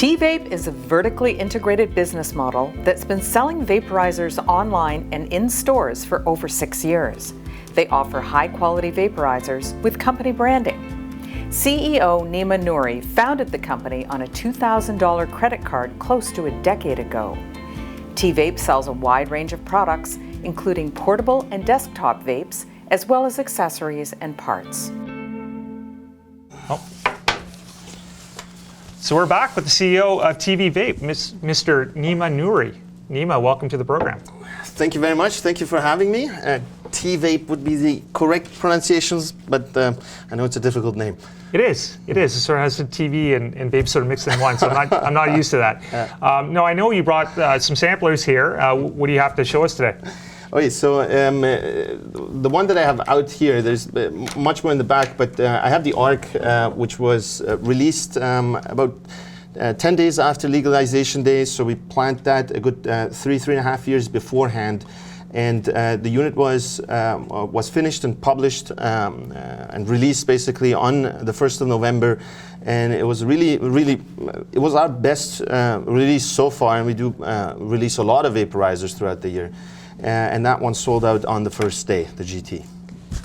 TVape is a vertically integrated business model that's been selling vaporizers online and in stores for over 6 years. They offer high-quality vaporizers with company branding. CEO Nima Noori founded the company on a $2,000 credit card close to a decade ago. TVape sells a wide range of products, including portable and desktop vapes, as well as accessories and parts. So we're back with the CEO of TVape, Mr. Nima Noori. Nima, welcome to the program. Thank you very much. Thank you for having me. TVape would be the correct pronunciations, but I know it's a difficult name. It is. It sort of has the TV and vape sort of mixed in one, so I'm not used to that. No, I know you brought some samplers here. What do you have to show us today? Okay, so the one that I have out here, there's much more in the back, but I have the ARC, which was released about 10 days after legalization day, so we planned that a good 3.5 years beforehand. And the unit was finished and published and released basically on the 1st of November. And it was really, it was our best release so far, and we do release a lot of vaporizers throughout the year. And that one sold out on the first day, the GT.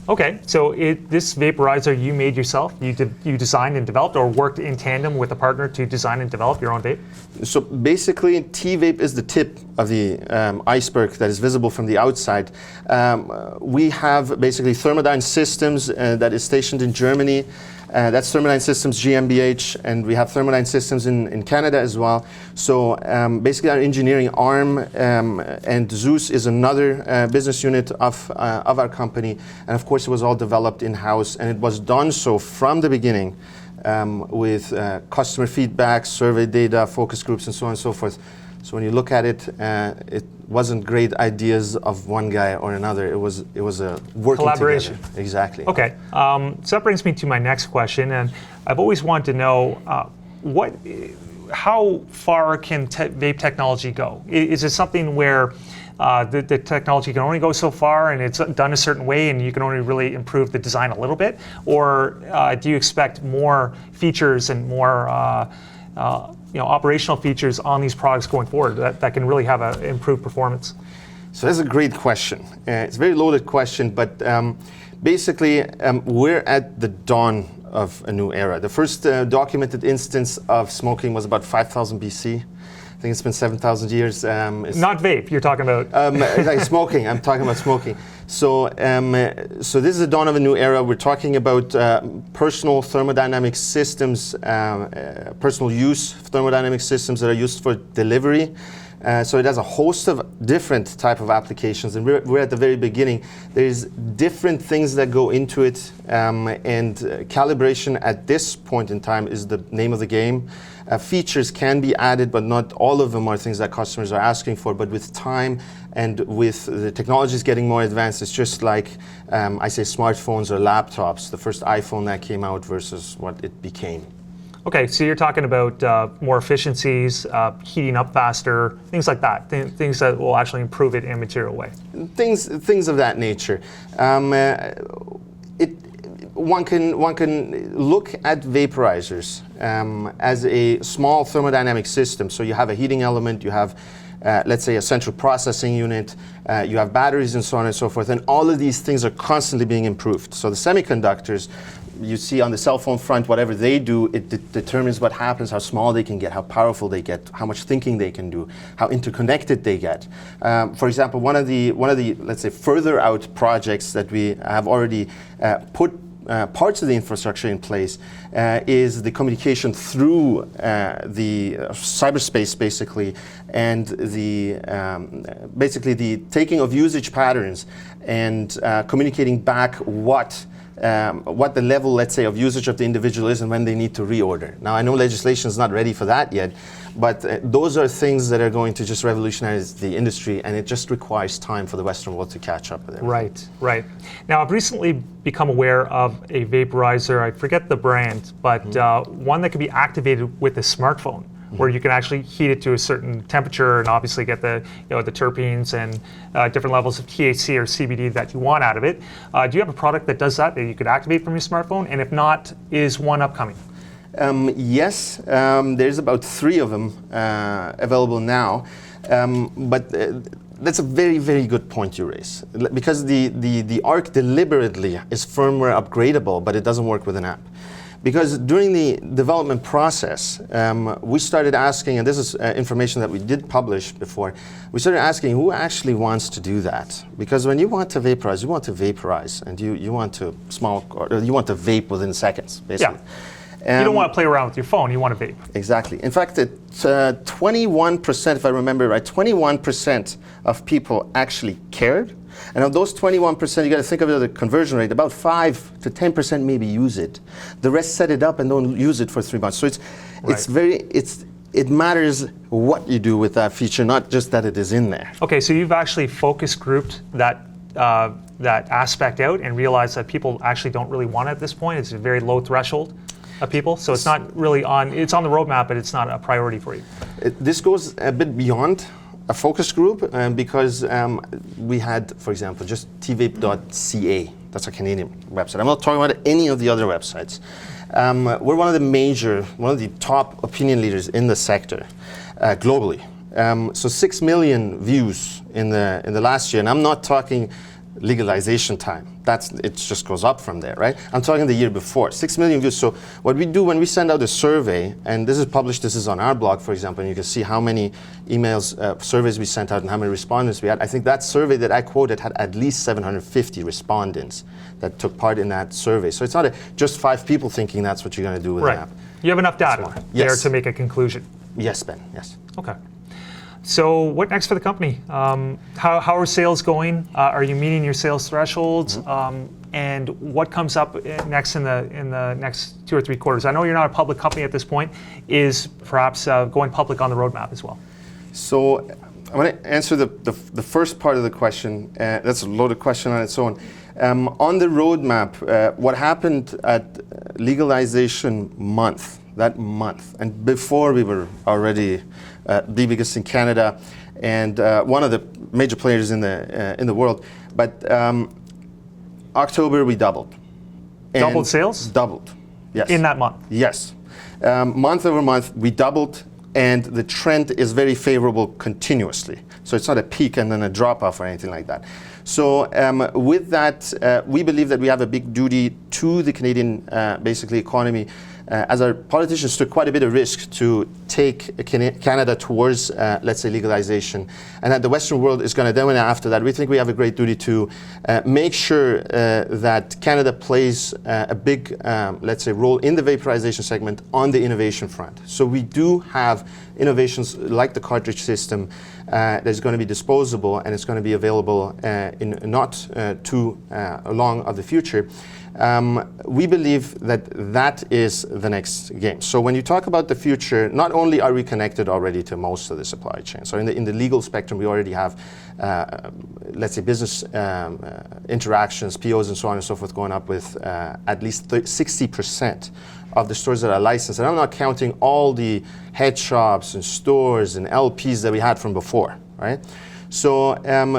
Okay, so this vaporizer you made yourself, you designed and developed, or worked in tandem with a partner to design and develop your own vape? So basically, TVape is the tip of the iceberg that is visible from the outside. We have basically Thermodyne Systems that is stationed in Germany. That's Thermodyne Systems GmbH, and we have Thermodyne Systems in Canada as well. So basically our engineering arm, and Zeus is another business unit of our company. And of course it was all developed in-house, and it was done so from the beginning with customer feedback, survey data, focus groups, and so on and so forth. So when you look at it, it wasn't great ideas of one guy or another. It was a working collaboration. Together. Exactly. Okay, so that brings me to my next question, and I've always wanted to know how far can vape technology go? Is it something where the technology can only go so far, and it's done a certain way, and you can only really improve the design a little bit, or do you expect more features and more operational features on these products going forward that can really have an improved performance? So that's a great question. It's a very loaded question, but basically we're at the dawn of a new era. The first documented instance of smoking was about 5000 BC. I think it's been 7,000 years. Not vape, you're talking about. Like smoking, I'm talking about smoking. So so this is the dawn of a new era. We're talking about personal thermodynamic systems, personal use thermodynamic systems that are used for delivery. So it has a host of different type of applications, and we're at the very beginning. There's different things that go into it, and calibration at this point in time is the name of the game. Features can be added, but not all of them are things that customers are asking for. But with time and with the technologies getting more advanced, it's just like I say smartphones or laptops. The first iPhone that came out versus what it became. Okay, so you're talking about more efficiencies, heating up faster, things like that, things that will actually improve it in a material way. Things of that nature. One can look at vaporizers as a small thermodynamic system. So you have a heating element, you have let's say a central processing unit, you have batteries and so on and so forth, and all of these things are constantly being improved. So the semiconductors, you see on the cell phone front, whatever they do, it determines what happens, how small they can get, how powerful they get, how much thinking they can do, how interconnected they get. For example, one of the let's say further out projects that we have already put parts of the infrastructure in place is the communication through the cyberspace, basically, and the basically the taking of usage patterns and communicating back what the level, let's say, of usage of the individual is and when they need to reorder. Now, I know legislation is not ready for that yet, but those are things that are going to just revolutionize the industry, and it just requires time for the Western world to catch up with it. Right. Now, I've recently become aware of a vaporizer, I forget the brand, but one that can be activated with a smartphone, where you can actually heat it to a certain temperature and obviously get the the terpenes and different levels of THC or CBD that you want out of it. Do you have a product that does that you could activate from your smartphone? And if not, is one upcoming? Yes, there's about 3 of them available now, but that's a very, very good point you raise, because the ARC deliberately is firmware upgradable, but it doesn't work with an app. Because during the development process, we started asking, and this is information that we did publish before, we started asking who actually wants to do that. Because when you want to vaporize, and you want to smoke, or you want to vape within seconds, basically. Yeah. You don't want to play around with your phone, you want to vape. Exactly. In fact, 21%, if I remember right, 21% of people actually cared. And of those 21%, you got to think of it as a conversion rate. About 5 to 10% maybe use it. The rest set it up and don't use it for 3 months. So it matters what you do with that feature, not just that it is in there. Okay, so you've actually focus grouped that aspect out and realized that people actually don't really want it at this point. It's a very low threshold of people, so it's not really it's on the roadmap, but it's not a priority for you. This goes a bit beyond a focus group, because we had, for example, just TVape.ca. That's a Canadian website. I'm not talking about any of the other websites. We're one of the top opinion leaders in the sector globally. So 6 million views in the last year, and I'm not talking legalization time. It just goes up from there, right? I'm talking the year before, 6 million views. So what we do when we send out a survey, and this is published, this is on our blog, for example, and you can see how many emails, surveys we sent out and how many respondents we had. I think that survey that I quoted had at least 750 respondents that took part in that survey. So it's not just 5 people thinking that's what you're going to do with an app. You have enough data there to make a conclusion. Yes, Ben, yes. Okay. So what next for the company? How are sales going? Are you meeting your sales thresholds? And what comes up next in the next 2 or 3 quarters? I know you're not a public company at this point. Is perhaps going public on the roadmap as well? So I want to answer the first part of the question. That's a loaded question on its own. On the roadmap, what happened at legalization that month, and before we were already the biggest in Canada and one of the major players in the world, but October we doubled. Doubled sales? Doubled, yes. In that month? Yes. Month over month we doubled, and the trend is very favorable continuously. So it's not a peak and then a drop off or anything like that. So with that, we believe that we have a big duty to the Canadian basically economy, as our politicians took quite a bit of risk to take Canada towards, let's say, legalization, and that the Western world is going to then after that. We think we have a great duty to make sure that Canada plays a big, let's say, role in the vaporization segment on the innovation front. So we do have innovations like the cartridge system that is going to be disposable, and it's going to be available in not too long of the future. We believe that is the next game. So when you talk about the future, not only are we connected already to most of the supply chain, so in the legal spectrum we already have, let's say, business interactions, POs and so on and so forth going up with at least 60% of the stores that are licensed. And I'm not counting all the head shops and stores and LPs that we had from before, right? So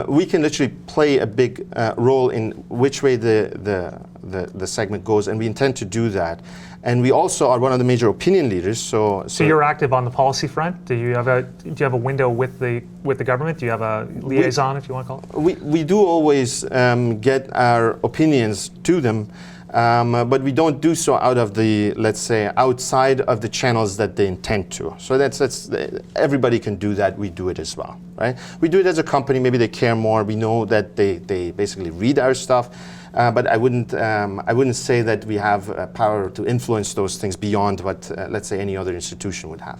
we can literally play a big role in which way the segment goes, and we intend to do that. And we also are one of the major opinion leaders. So you're active on the policy front. Do you have a window with the government? Do you have a liaison, if you want to call it? We do always get our opinions to them. But we don't do so out of the, let's say, outside of the channels that they intend to. So that's everybody can do that. We do it as well, right? We do it as a company. Maybe they care more. We know that they basically read our stuff, but I wouldn't say that we have power to influence those things beyond what, let's say, any other institution would have.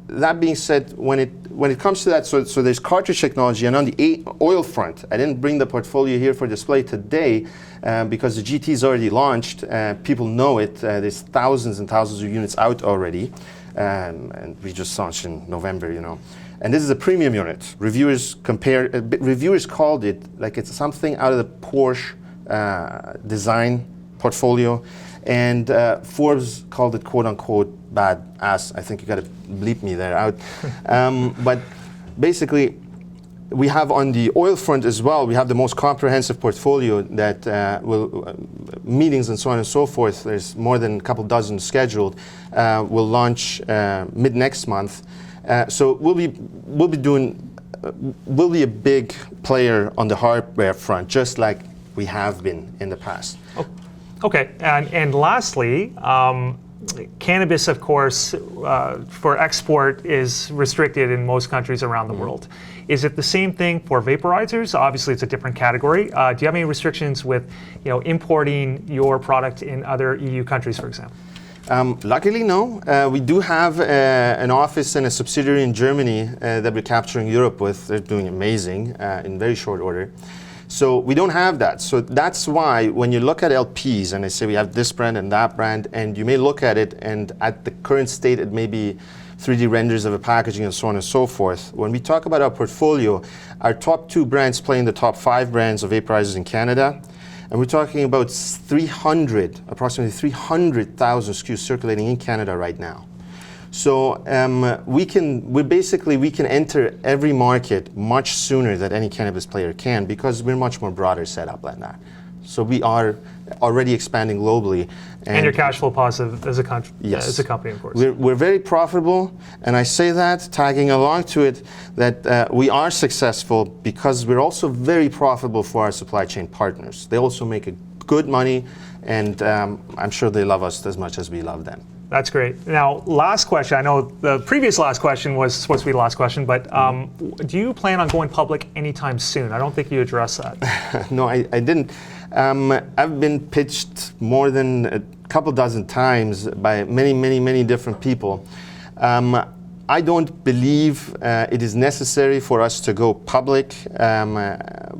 That being said, when it comes to that, so there's cartridge technology, and on the oil front, I didn't bring the portfolio here for display today because the GT is already launched. People know it. There's thousands and thousands of units out already, and we just launched in November, you know. And this is a premium unit. Reviewers called it like it's something out of the Porsche design portfolio. And Forbes called it "quote unquote" bad ass. I think you got to bleep me there out. But basically, We have on the oil front as well, we have the most comprehensive portfolio that meetings and so on and so forth, there's more than a couple dozen scheduled, will launch mid next month. So we'll be a big player on the hardware front, just like we have been in the past. Okay, and lastly, cannabis, of course, for export is restricted in most countries around the world. Is it the same thing for vaporizers? Obviously, it's a different category. Do you have any restrictions with, importing your product in other EU countries, for example? Luckily, no. We do have an office and a subsidiary in Germany that we're capturing Europe with. They're doing amazing in very short order. So we don't have that. So that's why when you look at LPs and they say we have this brand and that brand, and you may look at it and at the current state it may be 3D renders of a packaging and so on and so forth. When we talk about our portfolio, our top 2 brands play in the top 5 brands of vaporizers in Canada. And we're talking about approximately 300,000 SKUs circulating in Canada right now. So we can enter every market much sooner than any cannabis player can because we're much more broader set up than that. So we are already expanding globally. And you're cash flow positive as a yes. As a company, of course. We're very profitable, and I say that, tagging along to it, that we are successful because we're also very profitable for our supply chain partners. They also make good money, and I'm sure they love us as much as we love them. That's great. Now, last question. I know the previous last question was supposed to be the last question, but do you plan on going public anytime soon? I don't think you addressed that. No, I didn't. I've been pitched more than a couple dozen times by many different people. I don't believe it is necessary for us to go public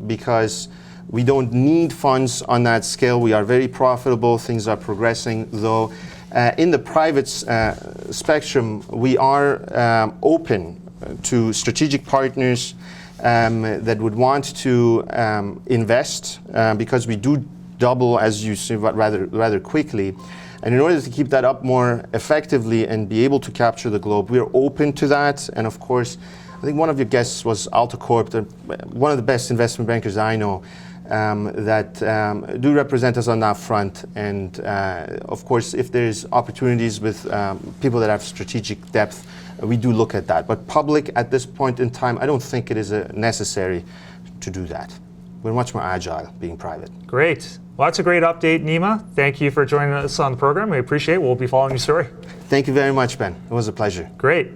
because we don't need funds on that scale. We are very profitable. Things are progressing, though. In the private spectrum, we are open to strategic partners that would want to invest because we do double, as you see, rather quickly. And in order to keep that up more effectively and be able to capture the globe, we are open to that. And of course, I think one of your guests was AltaCorp, one of the best investment bankers I know, that do represent us on that front. And of course, if there's opportunities with people that have strategic depth, we do look at that. But public at this point in time, I don't think it is necessary to do that. We're much more agile being private. Great. Well, that's a great update, Nima. Thank you for joining us on the program. We appreciate it. We'll be following your story. Thank you very much, Ben. It was a pleasure. Great.